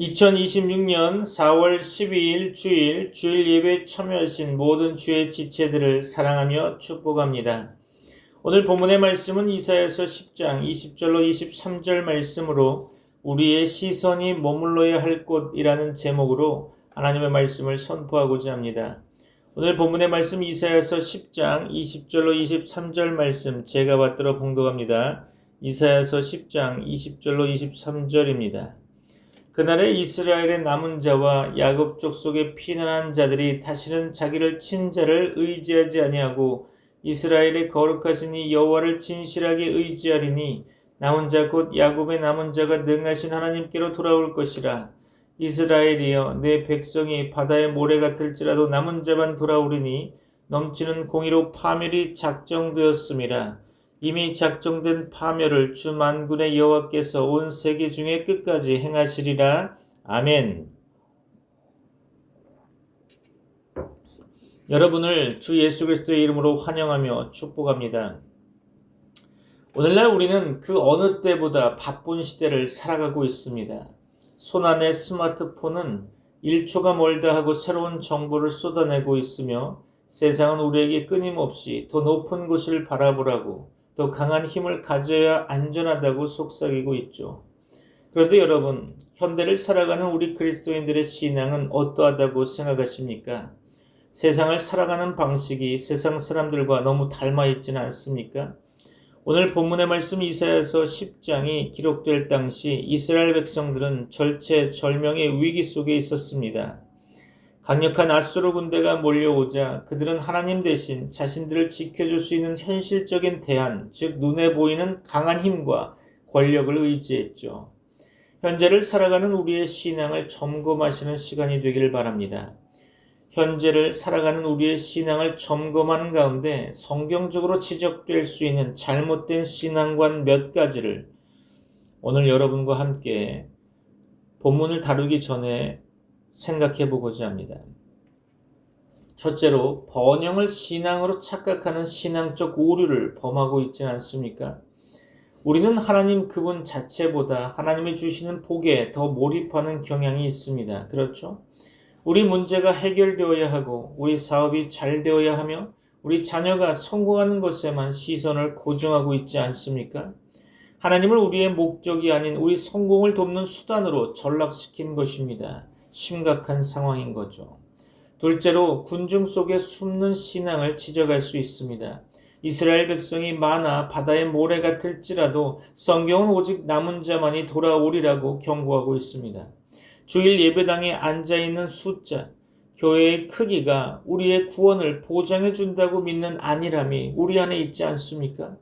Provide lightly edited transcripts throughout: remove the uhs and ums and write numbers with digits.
2026년 4월 12일 주일 예배에 참여하신 모든 주의 지체들을 사랑하며 축복합니다. 오늘 본문의 말씀은 이사야서 10장 20절로 23절 말씀으로 우리의 시선이 머물러야 할 곳이라는 제목으로 하나님의 말씀을 선포하고자 합니다. 오늘 본문의 말씀 이사야서 10장 20절로 23절 말씀 제가 받들어 봉독합니다. 이사야서 10장 20절로 23절입니다. 그날에 이스라엘의 남은 자와 야곱 족속의 피난한 자들이 다시는 자기를 친 자를 의지하지 아니하고 이스라엘의 거룩하신 이 여호와를 진실하게 의지하리니 남은 자 곧 야곱의 남은 자가 능하신 하나님께로 돌아올 것이라. 이스라엘이여 내 백성이 바다의 모래 같을지라도 남은 자만 돌아오리니 넘치는 공의로 파멸이 작정되었음이라. 이미 작정된 파멸을 주 만군의 여호와께서 온 세계 중에 끝까지 행하시리라. 아멘. 여러분을 주 예수 그리스도의 이름으로 환영하며 축복합니다. 오늘날 우리는 그 어느 때보다 바쁜 시대를 살아가고 있습니다. 손안의 스마트폰은 1초가 멀다 하고 새로운 정보를 쏟아내고 있으며 세상은 우리에게 끊임없이 더 높은 곳을 바라보라고 더 강한 힘을 가져야 안전하다고 속삭이고 있죠. 그런데 여러분, 현대를 살아가는 우리 그리스도인들의 신앙은 어떠하다고 생각하십니까? 세상을 살아가는 방식이 세상 사람들과 너무 닮아 있지는 않습니까? 오늘 본문의 말씀 이사야서 10장이 기록될 당시 이스라엘 백성들은 절체절명의 위기 속에 있었습니다. 강력한 아수르 군대가 몰려오자 그들은 하나님 대신 자신들을 지켜줄 수 있는 현실적인 대안, 즉 눈에 보이는 강한 힘과 권력을 의지했죠. 현재를 살아가는 우리의 신앙을 점검하시는 시간이 되기를 바랍니다. 현재를 살아가는 우리의 신앙을 점검하는 가운데 성경적으로 지적될 수 있는 잘못된 신앙관 몇 가지를 오늘 여러분과 함께 본문을 다루기 전에 생각해 보고자 합니다. 첫째로 번영을 신앙으로 착각하는 신앙적 오류를 범하고 있지 않습니까? 우리는 하나님 그분 자체보다 하나님이 주시는 복에 더 몰입하는 경향이 있습니다. 그렇죠? 우리 문제가 해결되어야 하고 우리 사업이 잘 되어야 하며 우리 자녀가 성공하는 것에만 시선을 고정하고 있지 않습니까? 하나님을 우리의 목적이 아닌 우리 성공을 돕는 수단으로 전락시킨 것입니다. 심각한 상황인 거죠. 둘째로 군중 속에 숨는 신앙을 지적할 수 있습니다. 이스라엘 백성이 많아 바다의 모래 같을지라도 성경은 오직 남은 자만이 돌아오리라고 경고하고 있습니다. 주일 예배당에 앉아있는 숫자, 교회의 크기가 우리의 구원을 보장해 준다고 믿는 안일함이 우리 안에 있지 않습니까?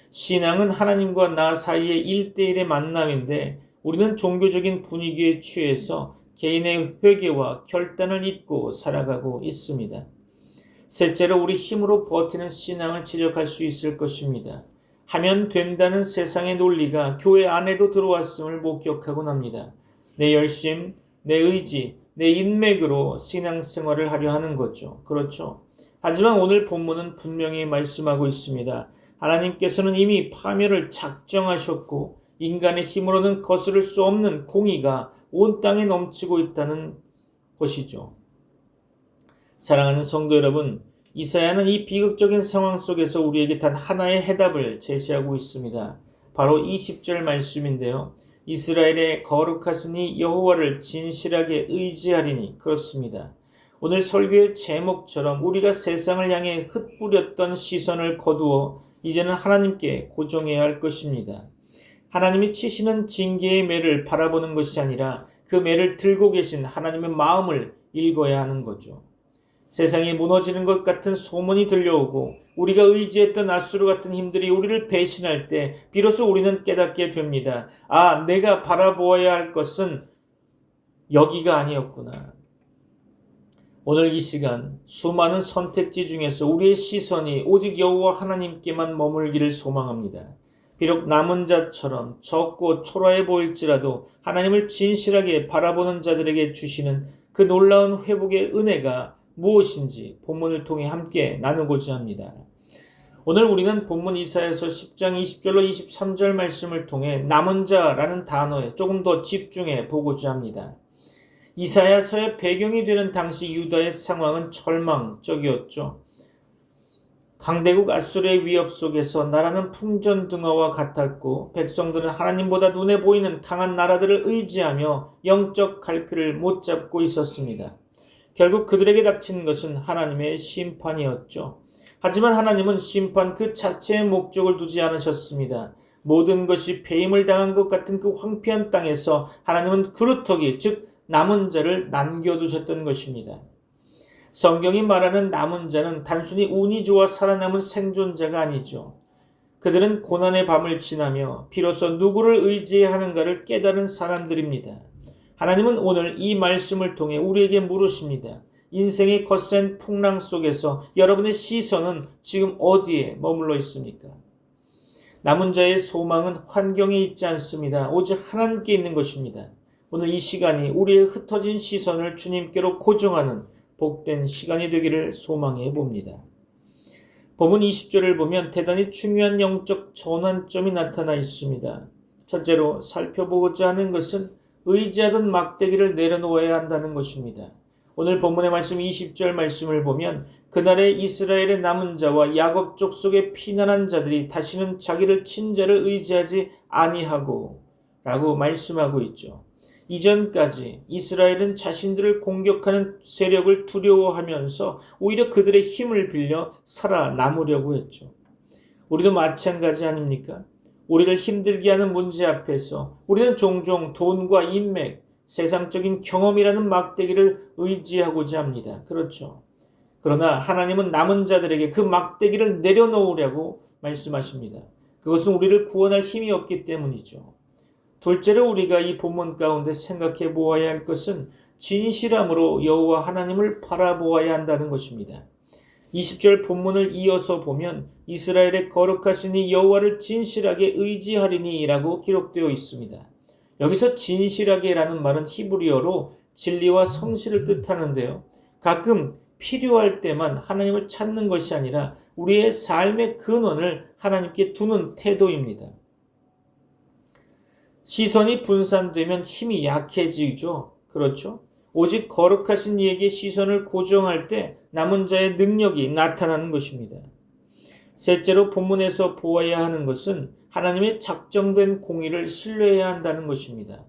신앙은 하나님과 나 사이의 1대1의 만남인데 우리는 종교적인 분위기에 취해서 개인의 회개와 결단을 잊고 살아가고 있습니다. 셋째로 우리 힘으로 버티는 신앙을 지적할 수 있을 것입니다. 하면 된다는 세상의 논리가 교회 안에도 들어왔음을 목격하곤 합니다. 내 열심, 내 의지, 내 인맥으로 신앙생활을 하려 하는 거죠. 그렇죠. 하지만 오늘 본문은 분명히 말씀하고 있습니다. 하나님께서는 이미 파멸을 작정하셨고 인간의 힘으로는 거스를 수 없는 공의가 온 땅에 넘치고 있다는 것이죠. 사랑하는 성도 여러분, 이사야는 이 비극적인 상황 속에서 우리에게 단 하나의 해답을 제시하고 있습니다. 바로 20절 말씀인데요. 이스라엘의 거룩하신 이 여호와를 진실하게 의지하리니 그렇습니다. 오늘 설교의 제목처럼 우리가 세상을 향해 흩뿌렸던 시선을 거두어 이제는 하나님께 고정해야 할 것입니다. 하나님이 치시는 징계의 매를 바라보는 것이 아니라 그 매를 들고 계신 하나님의 마음을 읽어야 하는 거죠. 세상이 무너지는 것 같은 소문이 들려오고 우리가 의지했던 아수르 같은 힘들이 우리를 배신할 때 비로소 우리는 깨닫게 됩니다. 아, 내가 바라보아야 할 것은 여기가 아니었구나. 오늘 이 시간 수많은 선택지 중에서 우리의 시선이 오직 여호와 하나님께만 머물기를 소망합니다. 비록 남은 자처럼 적고 초라해 보일지라도 하나님을 진실하게 바라보는 자들에게 주시는 그 놀라운 회복의 은혜가 무엇인지 본문을 통해 함께 나누고자 합니다. 오늘 우리는 본문 이사야서 10장 20절로 23절 말씀을 통해 남은 자라는 단어에 조금 더 집중해 보고자 합니다. 이사야서의 배경이 되는 당시 유다의 상황은 절망적이었죠. 강대국 아수르의 위협 속에서 나라는 풍전등화와 같았고 백성들은 하나님보다 눈에 보이는 강한 나라들을 의지하며 영적 갈피를 못 잡고 있었습니다. 결국 그들에게 닥친 것은 하나님의 심판이었죠. 하지만 하나님은 심판 그 자체의 목적을 두지 않으셨습니다. 모든 것이 배임을 당한 것 같은 그 황폐한 땅에서 하나님은 그루터기, 즉 남은 자를 남겨두셨던 것입니다. 성경이 말하는 남은 자는 단순히 운이 좋아 살아남은 생존자가 아니죠. 그들은 고난의 밤을 지나며 비로소 누구를 의지해야 하는가를 깨달은 사람들입니다. 하나님은 오늘 이 말씀을 통해 우리에게 물으십니다. 인생의 거센 풍랑 속에서 여러분의 시선은 지금 어디에 머물러 있습니까? 남은 자의 소망은 환경에 있지 않습니다. 오직 하나님께 있는 것입니다. 오늘 이 시간이 우리의 흩어진 시선을 주님께로 고정하는 복된 시간이 되기를 소망해 봅니다. 본문 20절을 보면 대단히 중요한 영적 전환점이 나타나 있습니다. 첫째로 살펴보고자 하는 것은 의지하던 막대기를 내려놓아야 한다는 것입니다. 오늘 본문의 말씀 20절 말씀을 보면 그날에 이스라엘의 남은 자와 야곱 족속의 피난한 자들이 다시는 자기를 친자를 의지하지 아니하고 라고 말씀하고 있죠. 이전까지 이스라엘은 자신들을 공격하는 세력을 두려워하면서 오히려 그들의 힘을 빌려 살아남으려고 했죠. 우리도 마찬가지 아닙니까? 우리를 힘들게 하는 문제 앞에서 우리는 종종 돈과 인맥, 세상적인 경험이라는 막대기를 의지하고자 합니다. 그렇죠. 그러나 하나님은 남은 자들에게 그 막대기를 내려놓으라고 말씀하십니다. 그것은 우리를 구원할 힘이 없기 때문이죠. 둘째로 우리가 이 본문 가운데 생각해 보아야 할 것은 진실함으로 여호와 하나님을 바라보아야 한다는 것입니다. 20절 본문을 이어서 보면 이스라엘의 거룩하신 이 여호와를 진실하게 의지하리니 라고 기록되어 있습니다. 여기서 진실하게라는 말은 히브리어로 진리와 성실을 뜻하는데요. 가끔 필요할 때만 하나님을 찾는 것이 아니라 우리의 삶의 근원을 하나님께 두는 태도입니다. 시선이 분산되면 힘이 약해지죠. 그렇죠? 오직 거룩하신 이에게 시선을 고정할 때 남은 자의 능력이 나타나는 것입니다. 셋째로 본문에서 보아야 하는 것은 하나님의 작정된 공의를 신뢰해야 한다는 것입니다.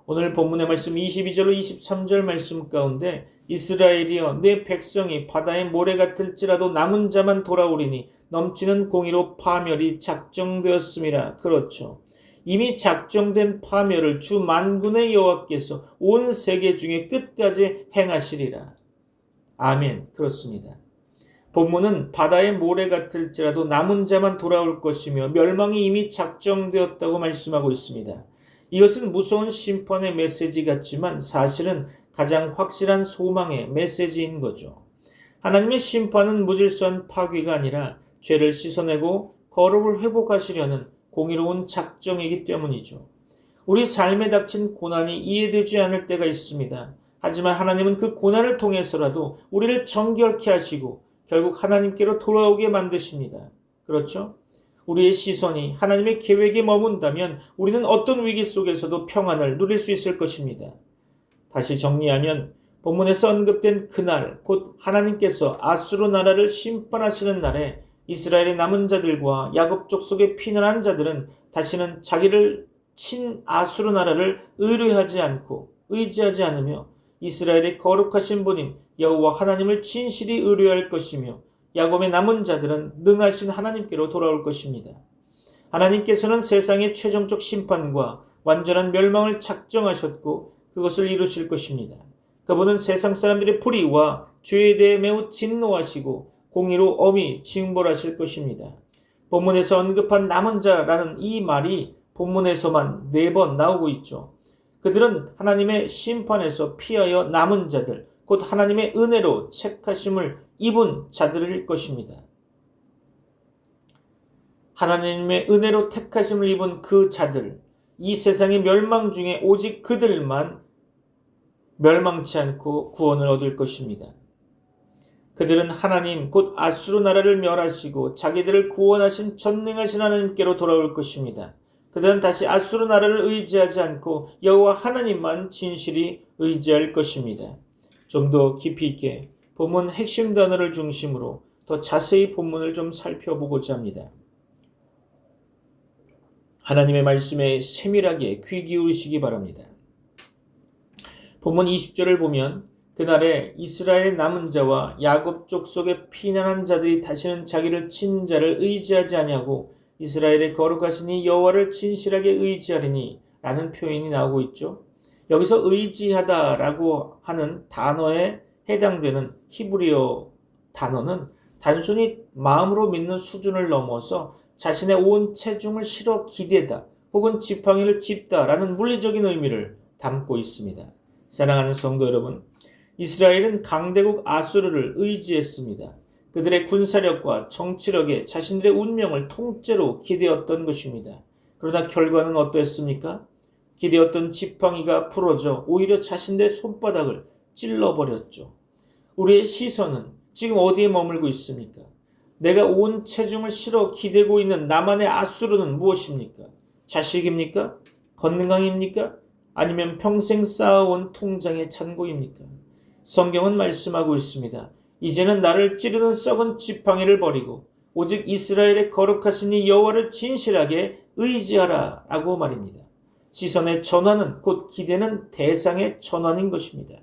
오늘 본문의 말씀 22절로 23절 말씀 가운데 이스라엘이여 내 백성이 바다의 모래 같을지라도 남은 자만 돌아오리니 넘치는 공의로 파멸이 작정되었음이라. 그렇죠. 이미 작정된 파멸을 주 만군의 여호와께서 온 세계 중에 끝까지 행하시리라. 아멘. 그렇습니다. 본문은 바다의 모래 같을지라도 남은 자만 돌아올 것이며 멸망이 이미 작정되었다고 말씀하고 있습니다. 이것은 무서운 심판의 메시지 같지만 사실은 가장 확실한 소망의 메시지인 거죠. 하나님의 심판은 무질서한 파괴가 아니라 죄를 씻어내고 거룩을 회복하시려는 공의로운 작정이기 때문이죠. 우리 삶에 닥친 고난이 이해되지 않을 때가 있습니다. 하지만 하나님은 그 고난을 통해서라도 우리를 정결케 하시고 결국 하나님께로 돌아오게 만드십니다. 그렇죠? 우리의 시선이 하나님의 계획에 머문다면 우리는 어떤 위기 속에서도 평안을 누릴 수 있을 것입니다. 다시 정리하면 본문에서 언급된 그날, 곧 하나님께서 아수르 나라를 심판하시는 날에 이스라엘의 남은 자들과 야곱 족속의 피난한 자들은 다시는 자기를 친 아수르 나라를 의뢰하지 않고 의지하지 않으며 이스라엘의 거룩하신 분인 여호와 하나님을 진실히 의뢰할 것이며 야곱의 남은 자들은 능하신 하나님께로 돌아올 것입니다. 하나님께서는 세상의 최종적 심판과 완전한 멸망을 작정하셨고 그것을 이루실 것입니다. 그분은 세상 사람들의 불의와 죄에 대해 매우 진노하시고 공의로 엄히 징벌하실 것입니다. 본문에서 언급한 남은 자라는 이 말이 본문에서만 4번 나오고 있죠. 그들은 하나님의 심판에서 피하여 남은 자들, 곧 하나님의 은혜로 택하심을 입은 자들일 것입니다. 하나님의 은혜로 택하심을 입은 그 자들, 이 세상의 멸망 중에 오직 그들만 멸망치 않고 구원을 얻을 것입니다. 그들은 하나님 곧 아수르 나라를 멸하시고 자기들을 구원하신 전능하신 하나님께로 돌아올 것입니다. 그들은 다시 아수르 나라를 의지하지 않고 여호와 하나님만 진실이 의지할 것입니다. 좀 더 깊이 있게 본문 핵심 단어를 중심으로 더 자세히 본문을 좀 살펴보고자 합니다. 하나님의 말씀에 세밀하게 귀 기울이시기 바랍니다. 본문 20절을 보면 그날에 이스라엘의 남은 자와 야곱 족속의 피난한 자들이 다시는 자기를 친 자를 의지하지 아니하고 이스라엘의 거룩하신 이 여호와를 진실하게 의지하리니 라는 표현이 나오고 있죠. 여기서 의지하다라고 하는 단어에 해당되는 히브리어 단어는 단순히 마음으로 믿는 수준을 넘어서 자신의 온 체중을 실어 기대다 혹은 지팡이를 짚다라는 물리적인 의미를 담고 있습니다. 사랑하는 성도 여러분, 이스라엘은 강대국 아수르를 의지했습니다. 그들의 군사력과 정치력에 자신들의 운명을 통째로 기대었던 것입니다. 그러나 결과는 어떠했습니까? 기대었던 지팡이가 부러져 오히려 자신들의 손바닥을 찔러버렸죠. 우리의 시선은 지금 어디에 머물고 있습니까? 내가 온 체중을 실어 기대고 있는 나만의 아수르는 무엇입니까? 자식입니까? 건강입니까? 아니면 평생 쌓아온 통장의 잔고입니까? 성경은 말씀하고 있습니다. 이제는 나를 찌르는 썩은 지팡이를 버리고 오직 이스라엘의 거룩하신 이 여호와를 진실하게 의지하라 라고 말입니다. 시선의 전환은 곧 기대는 대상의 전환인 것입니다.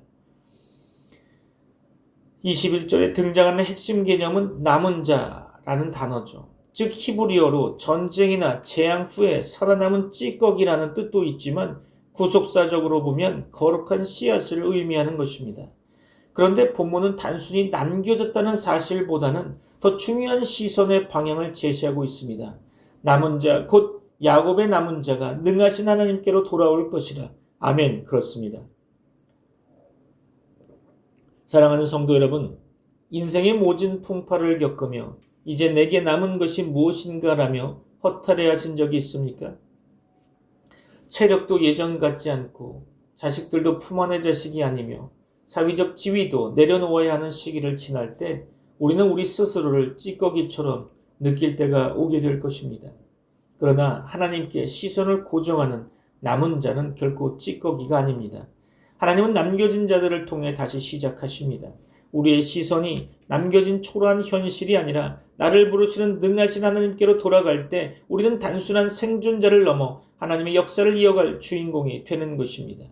21절에 등장하는 핵심 개념은 남은 자라는 단어죠. 즉 히브리어로 전쟁이나 재앙 후에 살아남은 찌꺼기라는 뜻도 있지만 구속사적으로 보면 거룩한 씨앗을 의미하는 것입니다. 그런데 본문은 단순히 남겨졌다는 사실보다는 더 중요한 시선의 방향을 제시하고 있습니다. 남은 자, 곧 야곱의 남은 자가 능하신 하나님께로 돌아올 것이라. 아멘. 그렇습니다. 사랑하는 성도 여러분, 인생의 모진 풍파를 겪으며 이제 내게 남은 것이 무엇인가라며 허탈해하신 적이 있습니까? 체력도 예전 같지 않고 자식들도 품 안의 자식이 아니며 사회적 지위도 내려놓아야 하는 시기를 지날 때 우리는 우리 스스로를 찌꺼기처럼 느낄 때가 오게 될 것입니다. 그러나 하나님께 시선을 고정하는 남은 자는 결코 찌꺼기가 아닙니다. 하나님은 남겨진 자들을 통해 다시 시작하십니다. 우리의 시선이 남겨진 초라한 현실이 아니라 나를 부르시는 능하신 하나님께로 돌아갈 때 우리는 단순한 생존자를 넘어 하나님의 역사를 이어갈 주인공이 되는 것입니다.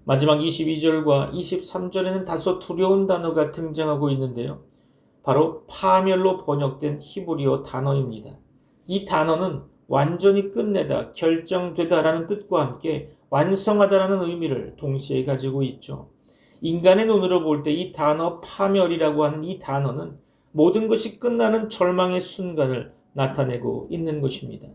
마지막 22절과 23절에는 다소 두려운 단어가 등장하고 있는데요. 바로 파멸로 번역된 히브리어 단어입니다. 이 단어는 완전히 끝내다, 결정되다라는 뜻과 함께 완성하다라는 의미를 동시에 가지고 있죠. 인간의 눈으로 볼 때 이 단어 파멸이라고 하는 이 단어는 모든 것이 끝나는 절망의 순간을 나타내고 있는 것입니다.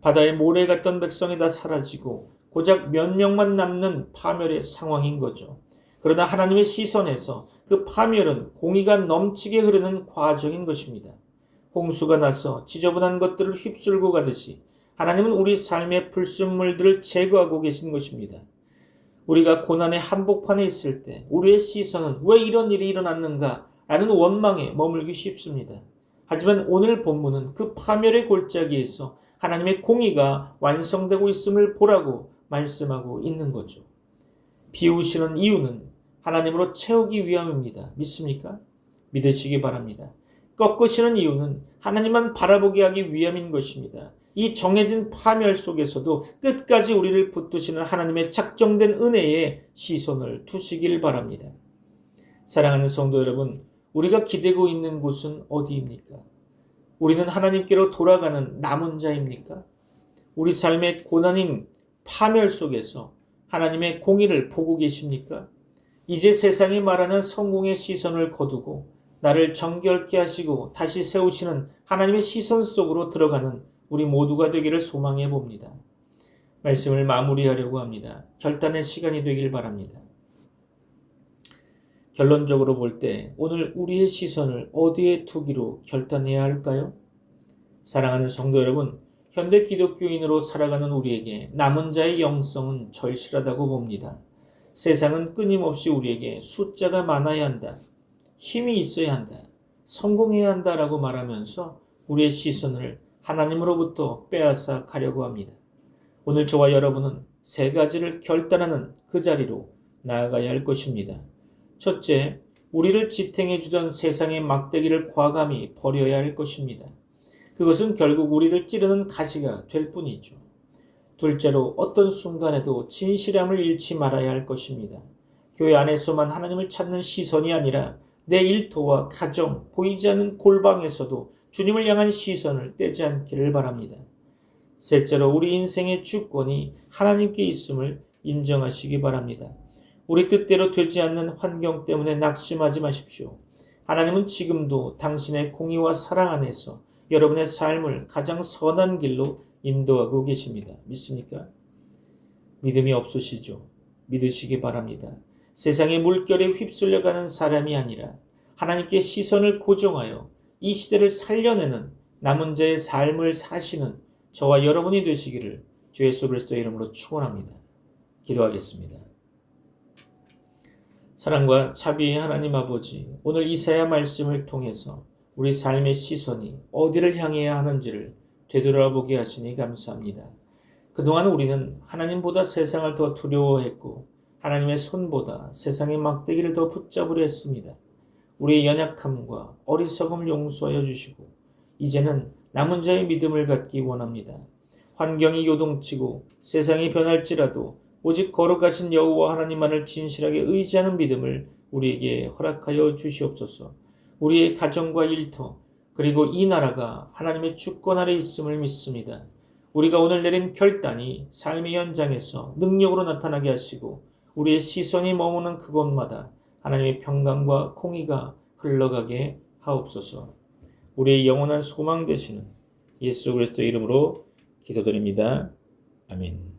바다에 모래 같던 백성이 다 사라지고 고작 몇 명만 남는 파멸의 상황인 거죠. 그러나 하나님의 시선에서 그 파멸은 공의가 넘치게 흐르는 과정인 것입니다. 홍수가 나서 지저분한 것들을 휩쓸고 가듯이 하나님은 우리 삶의 불순물들을 제거하고 계신 것입니다. 우리가 고난의 한복판에 있을 때 우리의 시선은 왜 이런 일이 일어났는가 라는 원망에 머물기 쉽습니다. 하지만 오늘 본문은 그 파멸의 골짜기에서 하나님의 공의가 완성되고 있음을 보라고 말씀하고 있는 거죠. 비우시는 이유는 하나님으로 채우기 위함입니다. 믿습니까? 믿으시기 바랍니다. 꺾으시는 이유는 하나님만 바라보게 하기 위함인 것입니다. 이 정해진 파멸 속에서도 끝까지 우리를 붙드시는 하나님의 작정된 은혜에 시선을 두시길 바랍니다. 사랑하는 성도 여러분, 우리가 기대고 있는 곳은 어디입니까? 우리는 하나님께로 돌아가는 남은 자입니까? 우리 삶의 고난인 파멸 속에서 하나님의 공의를 보고 계십니까? 이제 세상이 말하는 성공의 시선을 거두고 나를 정결케 하시고 다시 세우시는 하나님의 시선 속으로 들어가는 우리 모두가 되기를 소망해 봅니다. 말씀을 마무리하려고 합니다. 결단의 시간이 되길 바랍니다. 결론적으로 볼 때 오늘 우리의 시선을 어디에 두기로 결단해야 할까요? 사랑하는 성도 여러분, 현대 기독교인으로 살아가는 우리에게 남은 자의 영성은 절실하다고 봅니다. 세상은 끊임없이 우리에게 숫자가 많아야 한다, 힘이 있어야 한다, 성공해야 한다라고 말하면서 우리의 시선을 하나님으로부터 빼앗아 가려고 합니다. 오늘 저와 여러분은 세 가지를 결단하는 그 자리로 나아가야 할 것입니다. 첫째, 우리를 지탱해 주던 세상의 막대기를 과감히 버려야 할 것입니다. 그것은 결국 우리를 찌르는 가시가 될 뿐이죠. 둘째로, 어떤 순간에도 진실함을 잃지 말아야 할 것입니다. 교회 안에서만 하나님을 찾는 시선이 아니라 내 일터와 가정, 보이지 않는 골방에서도 주님을 향한 시선을 떼지 않기를 바랍니다. 셋째로, 우리 인생의 주권이 하나님께 있음을 인정하시기 바랍니다. 우리 뜻대로 되지 않는 환경 때문에 낙심하지 마십시오. 하나님은 지금도 당신의 공의와 사랑 안에서 여러분의 삶을 가장 선한 길로 인도하고 계십니다. 믿습니까? 믿음이 없으시죠? 믿으시기 바랍니다. 세상의 물결에 휩쓸려가는 사람이 아니라 하나님께 시선을 고정하여 이 시대를 살려내는 남은 자의 삶을 사시는 저와 여러분이 되시기를 주 예수 그리스도의 이름으로 축원합니다. 기도하겠습니다. 사랑과 자비의 하나님 아버지, 오늘 이사야 말씀을 통해서 우리 삶의 시선이 어디를 향해야 하는지를 되돌아보게 하시니 감사합니다. 그동안 우리는 하나님보다 세상을 더 두려워했고 하나님의 손보다 세상의 막대기를 더 붙잡으려 했습니다. 우리의 연약함과 어리석음을 용서하여 주시고 이제는 남은 자의 믿음을 갖기 원합니다. 환경이 요동치고 세상이 변할지라도 오직 거룩하신 여호와 하나님만을 진실하게 의지하는 믿음을 우리에게 허락하여 주시옵소서. 우리의 가정과 일터 그리고 이 나라가 하나님의 주권 아래 있음을 믿습니다. 우리가 오늘 내린 결단이 삶의 현장에서 능력으로 나타나게 하시고 우리의 시선이 머무는 그곳마다 하나님의 평강과 공의가 흘러가게 하옵소서. 우리의 영원한 소망 되시는 예수 그리스도의 이름으로 기도드립니다. 아멘.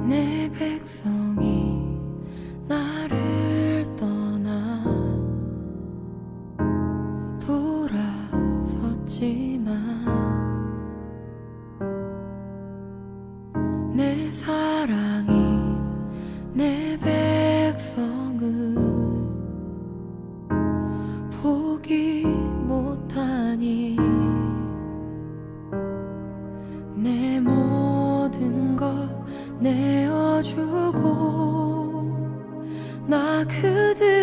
내 백성이 나를 떠나 돌아섰지만 내 사랑이 내 백성을 포기 못하니 내 모든 것 내어주고 나 그들